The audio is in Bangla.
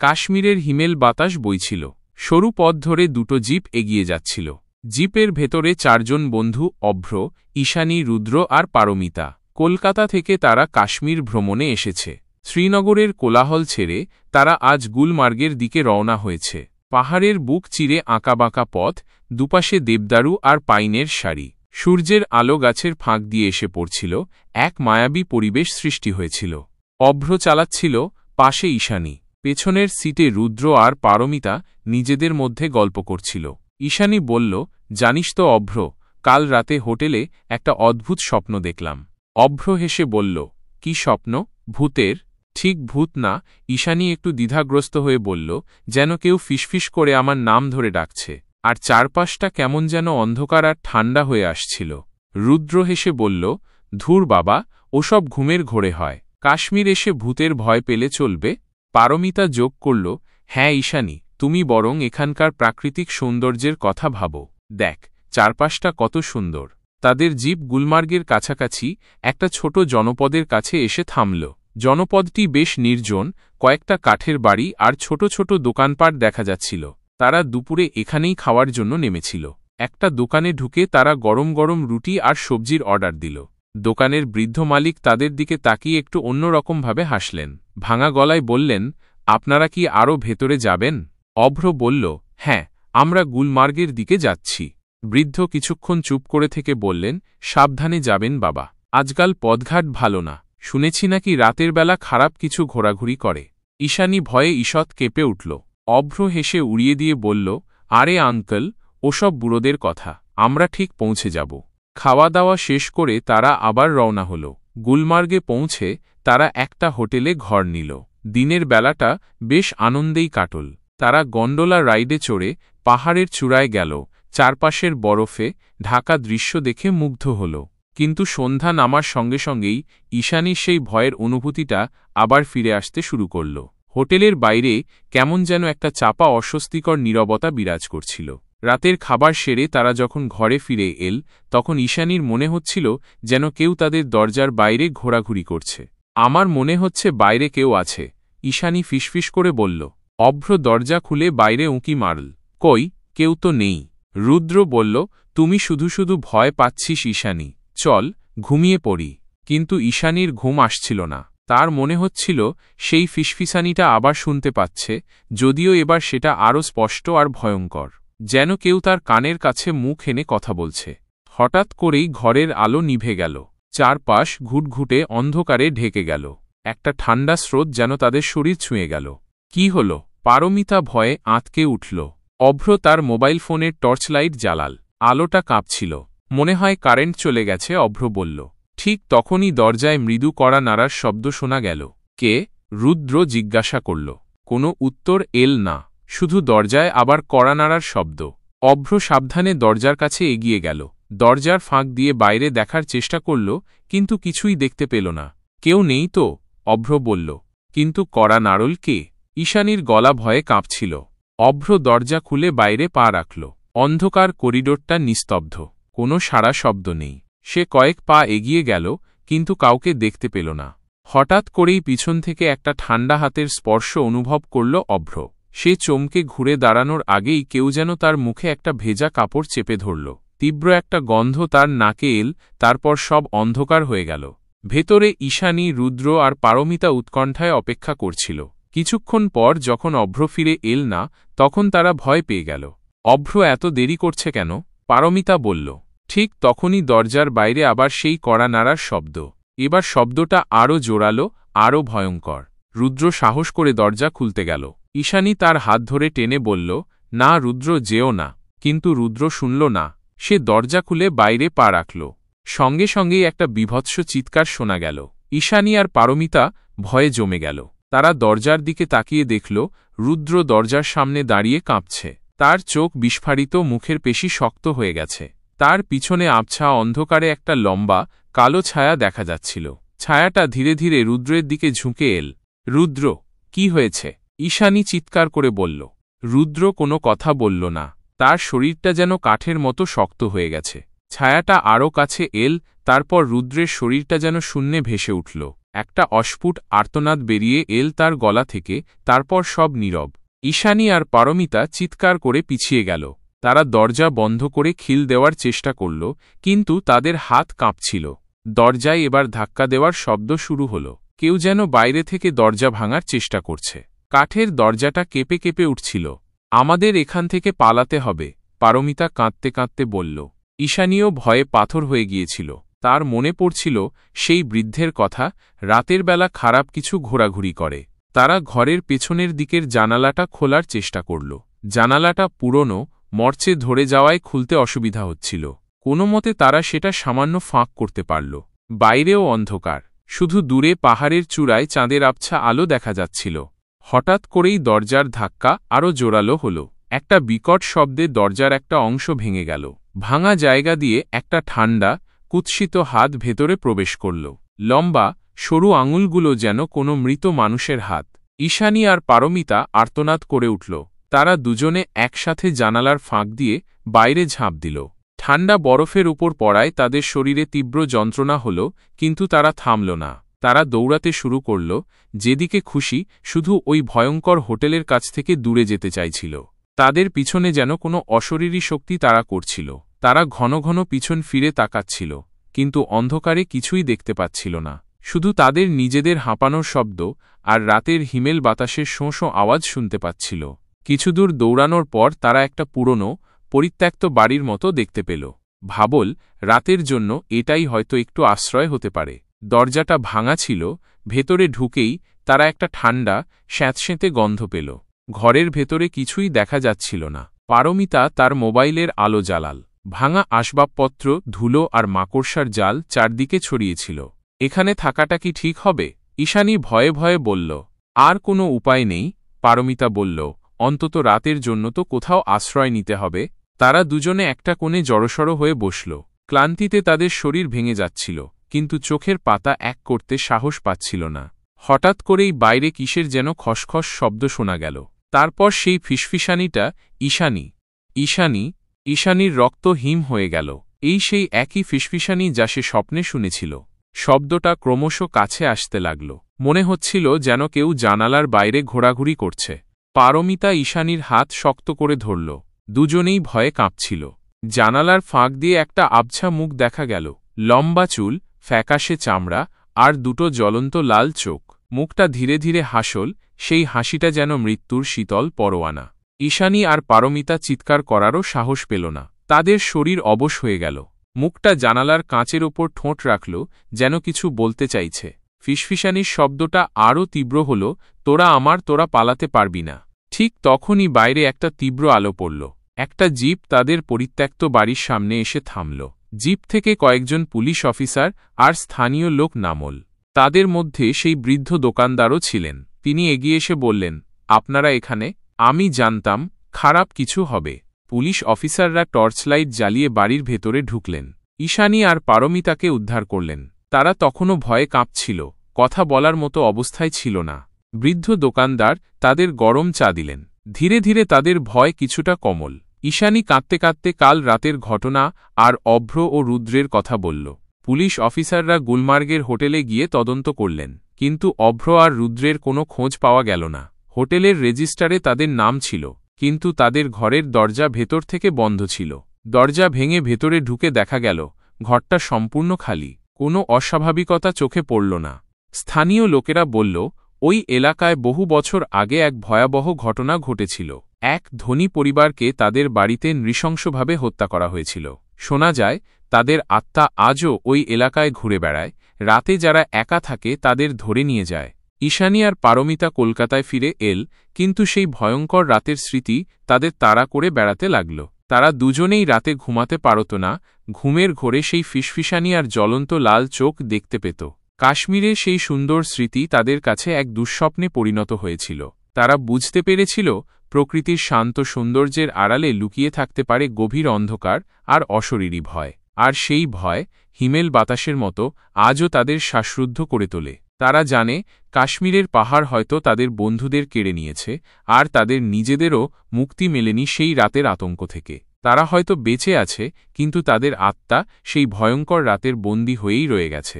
কাশ্মীরের হিমেল বাতাস বইছিল। সরু পথ ধরে দুটো জিপ এগিয়ে যাচ্ছিল। জিপের ভেতরে 4 জন বন্ধু, অভ্র, ঈশানী, রুদ্র আর পারমিতা। কলকাতা থেকে তারা কাশ্মীর ভ্রমণে এসেছে। শ্রীনগরের কোলাহল ছেড়ে তারা আজ গুলমার্গের দিকে রওনা হয়েছে। পাহাড়ের বুক চিরে আঁকাবাঁকা পথ, দুপাশে দেবদারু আর পাইনের সারি। সূর্যের আলো গাছের ফাঁক দিয়ে এসে পড়ছিল, এক মায়াবী পরিবেশ সৃষ্টি হয়েছিল। অভ্র চালাচ্ছিল, পাশে ঈশানী। পেছনের সিটে রুদ্র আর পারমিতা নিজেদের মধ্যে গল্প করছিল। ঈশানী বলল, জানিস তো অভ্র, কাল রাতে হোটেলে একটা অদ্ভুত স্বপ্ন দেখলাম। অভ্র হেসে বলল, কি স্বপ্ন? ভূতের? ঠিক ভূত না, ঈশানী একটু দ্বিধাগ্রস্ত হয়ে বলল, যেন কেউ ফিসফিস করে আমার নাম ধরে ডাকছে, আর চারপাশটা কেমন যেন অন্ধকার আর ঠান্ডা হয়ে আসছিল। রুদ্র হেসে বলল, ধুর বাবা, ওসব ঘুমের ঘোরে হয়। কাশ্মীর এসে ভূতের ভয় পেলে চলবে? পারমিতা যোগ করল, হ্যাঁ ঈশানী, তুমি বরং এখানকার প্রাকৃতিক সৌন্দর্যের কথা ভাবো। দেখ, চারপাশটা কত সুন্দর। তাদের জিপ গুলমার্গের কাছাকাছি একটা ছোট জনপদের কাছে এসে থামল। জনপদটি বেশ নির্জন, কয়েকটা কাঠের বাড়ি আর ছোট ছোট দোকানপাট দেখা যাচ্ছিল। তারা দুপুরে এখানেই খাওয়ার জন্য নেমেছিল। একটা দোকানে ঢুকে তারা গরম গরম রুটি আর সবজির অর্ডার দিল। দোকানের বৃদ্ধ মালিক তাদের দিকে তাকিয়ে একটু অন্যরকমভাবে হাসলেন। ভাঙা গলায় বললেন, আপনারা কি আরও ভেতরে যাবেন? অভ্র বলল, হ্যাঁ, আমরা গুলমার্গের দিকে যাচ্ছি। বৃদ্ধ কিছুক্ষণ চুপ করে থেকে বললেন, সাবধানে যাবেন বাবা, আজকাল পথঘাট ভালো না, শুনেছি নাকি রাতের বেলা খারাপ কিছু ঘোরাঘুরি করে। ঈশানী ভয়ে ঈষৎ কেঁপে উঠল। অভ্র হেসে উড়িয়ে দিয়ে বলল, আরে আঙ্কেল, ওসব বুড়োদের কথা, আমরা ঠিক পৌঁছে যাব। খাওয়া দাওয়া শেষ করে তারা আবার রওনা হল। গুলমার্গে পৌঁছে তারা একটা হোটেলে ঘর নিল। দিনের বেলাটা বেশ আনন্দেই কাটল। তারা গন্ডোলা রাইডে চড়ে পাহাড়ের চূড়ায় গেল, চারপাশের বরফে ঢাকা দৃশ্য দেখে মুগ্ধ হল। কিন্তু সন্ধ্যা নামার সঙ্গে সঙ্গেই ঈশানীর সেই ভয়ের অনুভূতিটা আবার ফিরে আসতে শুরু করল। হোটেলের বাইরে কেমন যেন একটা চাপা অস্বস্তিকর নীরবতা বিরাজ করছিল। রাতের খাবার সেরে তারা যখন ঘরে ফিরে এল, তখন ঈশানীর মনে হচ্ছিল যেন কেউ তাদের দরজার বাইরে ঘোরাঘুরি করছে। আমার মনে হচ্ছে বাইরে কেউ আছে, ঈশানী ফিসফিস করে বলল। অভ্র দরজা খুলে বাইরে উঁকি মারল। কই, কেউ তো নেই। রুদ্র বলল, তুমি শুধু শুধু ভয় পাচ্ছিস ঈশানী, চল ঘুমিয়ে পড়ি। কিন্তু ঈশানীর ঘুম আসছিল না। তার মনে হচ্ছিল সেই ফিসফিসানিটা আবার শুনতে পাচ্ছে, যদিও এবার সেটা আরও স্পষ্ট আর ভয়ঙ্কর, যেন কেউ তার কানের কাছে মুখ এনে কথা বলছে। হঠাৎ করেই ঘরের আলো নিভে গেল। চারপাশ ঘুটঘুটে অন্ধকারে ঢেকে গেল। একটা ঠান্ডা স্রোত যেন তাদের শরীর ছুঁয়ে গেল। কি হল? পারমিতা ভয়ে আঁতকে উঠল। অভ্র তার মোবাইল ফোনের টর্চলাইট জ্বালাল। আলোটা কাঁপছিল। মনে হয় কারেন্ট চলে গেছে, অভ্র বলল। ঠিক তখনই দরজায় মৃদু কড়া নাড়ার শব্দ শোনা গেল। কে? রুদ্র জিজ্ঞাসা করল। কোনো উত্তর এল না, শুধু দরজায় আবার কড়া নাড়ার শব্দ। অভ্র সাবধানে দরজার কাছে এগিয়ে গেল। দরজার ফাঁক দিয়ে বাইরে দেখার চেষ্টা করল, কিন্তু কিছুই দেখতে পেল না। কেউ নেই তো, অভ্র বলল। কিন্তু কড়া নাড়ল কে? ঈশানীর গলা ভয়ে কাঁপছিল। অভ্র দরজা খুলে বাইরে পা রাখল। অন্ধকার করিডোরটা নিস্তব্ধ, কোনো সাড়া শব্দ নেই। সে কয়েক পা এগিয়ে গেল, কিন্তু কাউকে দেখতে পেল না। হঠাৎ করেই পিছন থেকে একটা ঠান্ডা হাতের স্পর্শ অনুভব করল অভ্র। সে চমকে ঘুরে দাঁড়ানোর আগেই কেউ যেন তার মুখে একটা ভেজা কাপড় চেপে ধরল। তীব্র একটা গন্ধ তার নাকে এল, তারপর সব অন্ধকার হয়ে গেল। ভেতরে ঈশানী, রুদ্র আর পারমিতা উৎকণ্ঠায় অপেক্ষা করছিল। কিছুক্ষণ পর যখন অভ্র ফিরে এল না, তখন তারা ভয় পেয়ে গেল। অভ্র এত দেরি করছে কেন? পারমিতা বলল। ঠিক তখনই দরজার বাইরে আবার সেই কড়া নাড়ার শব্দ। এবার শব্দটা আরও জোরালো, আরও ভয়ঙ্কর। রুদ্র সাহস করে দরজা খুলতে গেল। ঈশানী তার হাত ধরে টেনে বলল, না রুদ্র, যেও না। কিন্তু রুদ্র শুনল না। সে দরজা খুলে বাইরে পা রাখল। সঙ্গে সঙ্গেই একটা বীভৎস চিৎকার শোনা গেল। ঈশানী আর পারমিতা ভয়ে জমে গেল। তারা দরজার দিকে তাকিয়ে দেখল, রুদ্র দরজার সামনে দাঁড়িয়ে কাঁপছে। তার চোখ বিস্ফারিত, মুখের পেশি শক্ত হয়ে গেছে। তার পিছনে আবছা অন্ধকারে একটা লম্বা, কালো ছায়া দেখা যাচ্ছিল। ছায়াটা ধীরে ধীরে রুদ্রের দিকে ঝুঁকে এল। রুদ্র, কি হয়েছে? ঈশানী চিৎকার করে বলল। রুদ্র কোনো কথা বলল না। তার শরীরটা যেন কাঠের মতো শক্ত হয়ে গেছে। ছায়াটা আরও কাছে এল, তারপর রুদ্রের শরীরটা যেন শূন্যে ভেসে উঠল। একটা অস্ফুট আর্তনাদ বেরিয়ে এল তার গলা থেকে, তারপর সব নীরব। ঈশানী আর পারমিতা চিৎকার করে পিছিয়ে গেল। তারা দরজা বন্ধ করে খিল দেওয়ার চেষ্টা করল, কিন্তু তাদের হাত কাঁপছিল। দরজায় এবার ধাক্কা দেওয়ার শব্দ শুরু হল। কেউ যেন বাইরে থেকে দরজা ভাঙার চেষ্টা করছে। কাঠের দরজাটা কেঁপে কেঁপে উঠছিল। আমাদের এখান থেকে পালাতে হবে, পারমিতা কাঁদতে কাঁদতে বলল। ঈশানীও ভয়ে পাথর হয়ে গিয়েছিল। তার মনে পড়ছিল সেই বৃদ্ধের কথা, রাতের বেলা খারাপ কিছু ঘোরাঘুরি করে। তারা ঘরের পেছনের দিকের জানালাটা খোলার চেষ্টা করল। জানালাটা পুরনো, মরচে ধরে যাওয়ায় খুলতে অসুবিধা হচ্ছিল। কোনো মতে তারা সেটা সামান্য ফাঁক করতে পারল। বাইরেও অন্ধকার, শুধু দূরে পাহাড়ের চূড়ায় চাঁদের আবছা আলো দেখা যাচ্ছিল। হঠাৎ করেই দরজার ধাক্কা আরও জোরালো হল। একটা বিকট শব্দে দরজার একটা অংশ ভেঙে গেল। ভাঙা জায়গা দিয়ে একটা ঠান্ডা, কুৎসিত হাত ভেতরে প্রবেশ করল। লম্বা, সরু আঙুলগুলো যেন কোনো মৃত মানুষের হাত। ঈশানী আর পারমিতা আর্তনাদ করে উঠল। তারা দুজনে একসাথে জানালার ফাঁক দিয়ে বাইরে ঝাঁপ দিল। ঠান্ডা বরফের উপর পড়ায় তাদের শরীরে তীব্র যন্ত্রণা হল, কিন্তু তারা থামল না। তারা দৌড়াতে শুরু করল, যেদিকে খুশি, শুধু ওই ভয়ঙ্কর হোটেলের কাছ থেকে দূরে যেতে চাইছিল। তাদের পিছনে যেন কোনো অশরীরী শক্তি তাড়া করছিল। তারা ঘন ঘন পিছন ফিরে তাকাচ্ছিল, কিন্তু অন্ধকারে কিছুই দেখতে পাচ্ছিল না। শুধু তাদের নিজেদের হাঁপানোর শব্দ আর রাতের হিমেল বাতাসের শোঁ শোঁ আওয়াজ শুনতে পাচ্ছিল। কিছুদূর দৌড়ানোর পর তারা একটা পুরনো, পরিত্যক্ত বাড়ির মতো দেখতে পেল। ভাবল, রাতের জন্য এটাই হয়তো একটু আশ্রয় হতে পারে। দরজাটা ভাঙা ছিল। ভেতরে ঢুকেই তারা একটা ঠান্ডা, স্যাঁতসেঁতে গন্ধ পেল। ঘরের ভেতরে কিছুই দেখা যাচ্ছিল না। পারমিতা তার মোবাইলের আলো জ্বালাল। ভাঙা আসবাবপত্র, ধুলো আর মাকড়সার জাল চারদিকে ছড়িয়েছিল। এখানে থাকাটা কি ঠিক হবে? ঈশানী ভয়ে ভয়ে বলল। আর কোনো উপায় নেই, পারমিতা বলল। অন্তত রাতের জন্য তো কোথাও আশ্রয় নিতে হবে। তারা দুজনে একটা কোণে জড়সড় হয়ে বসল। ক্লান্তিতে তাদের শরীর ভেঙে যাচ্ছিল, কিন্তু চোখের পাতা এক করতে সাহস পাচ্ছিল না। হঠাৎ করেই বাইরে কিসের যেন খসখস শব্দ শোনা গেল। তারপর সেই ফিসফিসানিটা, ঈশানী। ঈশানী। ঈশানীর রক্ত হিম হয়ে গেল। এই সেই একই ফিসফিসানি যা সে স্বপ্নে শুনেছিল। শব্দটা ক্রমশ কাছে আসতে লাগল। মনে হচ্ছিল যেন কেউ জানালার বাইরে ঘোরাঘুরি করছে। পারমিতা ঈশানীর হাত শক্ত করে ধরল। দুজনেই ভয়ে কাঁপছিল। জানালার ফাঁক দিয়ে একটা আবছা মুখ দেখা গেল। লম্বা চুল, ফ্যাকাশে চামড়া আর দুটো জ্বলন্ত লাল চোখ। মুখটা ধীরে ধীরে হাসল, সেই হাসিটা যেন মৃত্যুর শীতল পরোয়ানা। ঈশানী আর পারমিতা চিৎকার করারও সাহস পেল না। তাদের শরীর অবশ হয়ে গেল। মুখটা জানালার কাঁচের ওপর ঠোঁট রাখল, যেন কিছু বলতে চাইছে। ফিসফিসানির শব্দটা আরও তীব্র হল, তোরা পালাতে পারবি না। ঠিক তখনই বাইরে একটা তীব্র আলো পড়ল। একটা জিপ তাদের পরিত্যক্ত বাড়ির সামনে এসে থামল। জিপ থেকে কয়েকজন পুলিশ অফিসার আর স্থানীয় লোক নামল। তাদের মধ্যে সেই বৃদ্ধ দোকানদারও ছিলেন। তিনি এগিয়ে এসে বললেন, আপনারা এখানে? আমি জানতাম খারাপ কিছু হবে। পুলিশ অফিসাররা টর্চলাইট জ্বালিয়ে বাড়ির ভেতরে ঢুকলেন। ঈশানী আর পারমিতাকে উদ্ধার করলেন। তারা তখনও ভয়ে কাঁপছিল, কথা বলার মতো অবস্থায় ছিল না। বৃদ্ধ দোকানদার তাদের গরম চা দিলেন। ধীরে ধীরে তাদের ভয় কিছুটা কমল। ঈশানী কাঁদতে কাঁদতে কাল রাতের ঘটনা আর অভ্র ও রুদ্রের কথা বলল। পুলিশ অফিসাররা গুলমার্গের হোটেলে গিয়ে তদন্ত করলেন, কিন্তু অভ্র আর রুদ্রের কোনো খোঁজ পাওয়া গেল না। হোটেলের রেজিস্টারে তাদের নাম ছিল, কিন্তু তাদের ঘরের দরজা ভেতর থেকে বন্ধ ছিল। দরজা ভেঙে ভেতরে ঢুকে দেখা গেল ঘরটা সম্পূর্ণ খালি। কোনো অস্বাভাবিকতা চোখে পড়ল না। স্থানীয় লোকেরা বলল, ওই এলাকায় বহু বছর আগে এক ভয়াবহ ঘটনা ঘটেছিল। এক ধনী পরিবারকে তাদের বাড়িতে নৃশংসভাবে হত্যা করা হয়েছিল। শোনা যায় তাদের আত্মা আজও ওই এলাকায় ঘুরে বেড়ায়। রাতে যারা একা থাকে তাদের ধরে নিয়ে যায়। ঈশানী আর পারমিতা কলকাতায় ফিরে এল, কিন্তু সেই ভয়ঙ্কর রাতের স্মৃতি তাদের তাড়া করে বেড়াতে লাগল। তারা দুজনেই রাতে ঘুমাতে পারত না। ঘুমের ঘোরে সেই ফিসফিসানি আর জ্বলন্ত লাল চোখ দেখতে পেত। কাশ্মীরের সেই সুন্দর স্মৃতি তাদের কাছে এক দুঃস্বপ্নে পরিণত হয়েছিল। তারা বুঝতে পেরেছিল প্রকৃতির শান্ত সৌন্দর্যের আড়ালে লুকিয়ে থাকতে পারে গভীর অন্ধকার আর অশরীরী ভয়। আর সেই ভয় হিমেল বাতাসের মতো আজও তাদের শ্বাসরুদ্ধ করে তোলে। তারা জানে কাশ্মীরের পাহাড় হয়তো তাদের বন্ধুদের কেড়ে নিয়েছে, আর তাদের নিজেদেরও মুক্তি মেলেনি সেই রাতের আতঙ্ক থেকে। তারা হয়তো বেঁচে আছে, কিন্তু তাদের আত্মা সেই ভয়ঙ্কর রাতের বন্দী হয়েই রয়ে গেছে।